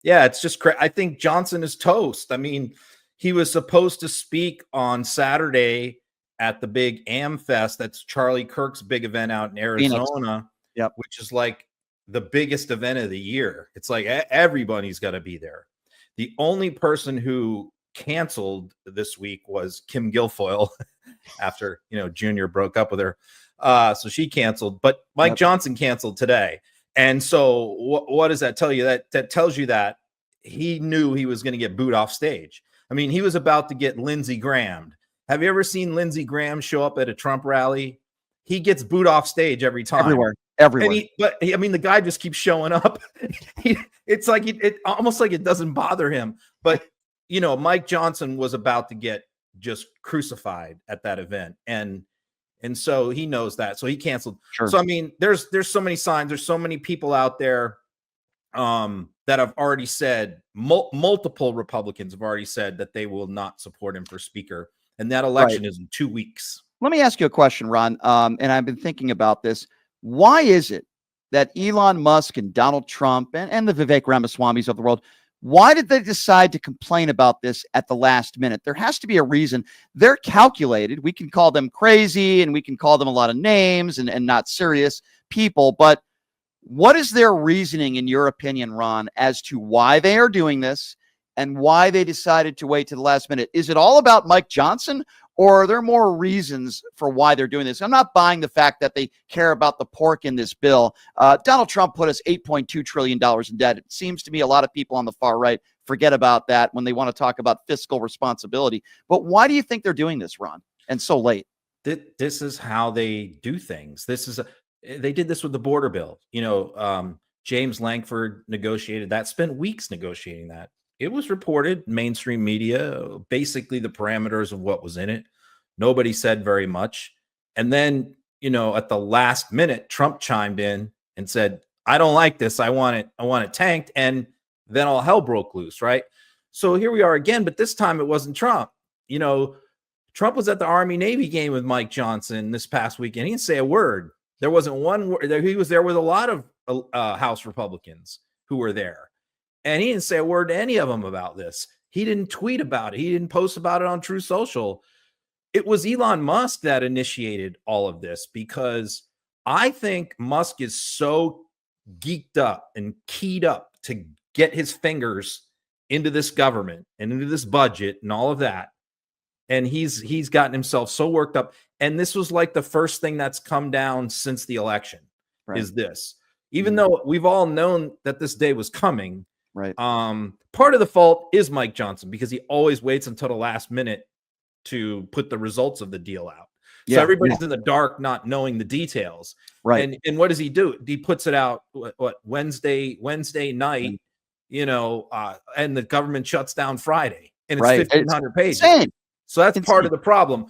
Yeah, it's just I think Johnson is toast. I mean, he was supposed to speak on Saturday at the big AmFest. That's Charlie Kirk's big event out in Phoenix. Arizona, Yep. which is like the biggest event of the year. It's like everybody's got to be there. The only person who canceled this week was Kim Guilfoyle after, Junior broke up with her. So she canceled, but Mike Johnson canceled today. And so what does that tell you? That tells you that he knew he was going to get booed off stage. I mean, he was about to get Lindsey Graham. Have you ever seen Lindsey Graham show up at a Trump rally? He gets booed off stage every time. Everywhere. But the guy just keeps showing up. It's like it almost like it doesn't bother him. But Mike Johnson was about to get just crucified at that event, and so he knows that, so he canceled. Sure. So I mean, there's so many signs. There's so many people out there that have already said, multiple Republicans have already said that they will not support him for speaker, and that election is in 2 weeks. Let me ask you a question, Ron. And I've been thinking about this. Why is it that Elon Musk and Donald Trump and the Vivek Ramaswamis of the world, why did they decide to complain about this at the last minute? There has to be a reason. They're calculated. We can call them crazy and we can call them a lot of names and not serious people. But what is their reasoning, in your opinion, Ron, as to why they are doing this and why they decided to wait to the last minute? Is it all about Mike Johnson, or are there more reasons for why they're doing this? I'm not buying the fact that they care about the pork in this bill. Donald Trump put us $8.2 trillion in debt. It seems to me a lot of people on the far right forget about that when they want to talk about fiscal responsibility. But why do you think they're doing this, Ron, and so late? This is how they do things. They did this with the border bill. James Lankford negotiated that, spent weeks negotiating that. It was reported, mainstream media, basically the parameters of what was in it. Nobody said very much. And then, at the last minute, Trump chimed in and said, I don't like this. I want it tanked. And then all hell broke loose, right? So here we are again, but this time it wasn't Trump. Trump was at the Army-Navy game with Mike Johnson this past weekend. He didn't say a word. There wasn't one word. He was there with a lot of House Republicans who were there. And he didn't say a word to any of them about this. He didn't tweet about it. He didn't post about it on True Social. It was Elon Musk that initiated all of this, because I think Musk is so geeked up and keyed up to get his fingers into this government and into this budget and all of that. And he's gotten himself so worked up. And this was like the first thing that's come down since the election, is this. Even though we've all known that this day was coming. Right. Part of the fault is Mike Johnson, because he always waits until the last minute to put the results of the deal out. So everybody's in the dark, not knowing the details. Right. And what does he do? He puts it out Wednesday night, and the government shuts down Friday, and it's 1,500 pages. Insane. So that's part of the problem.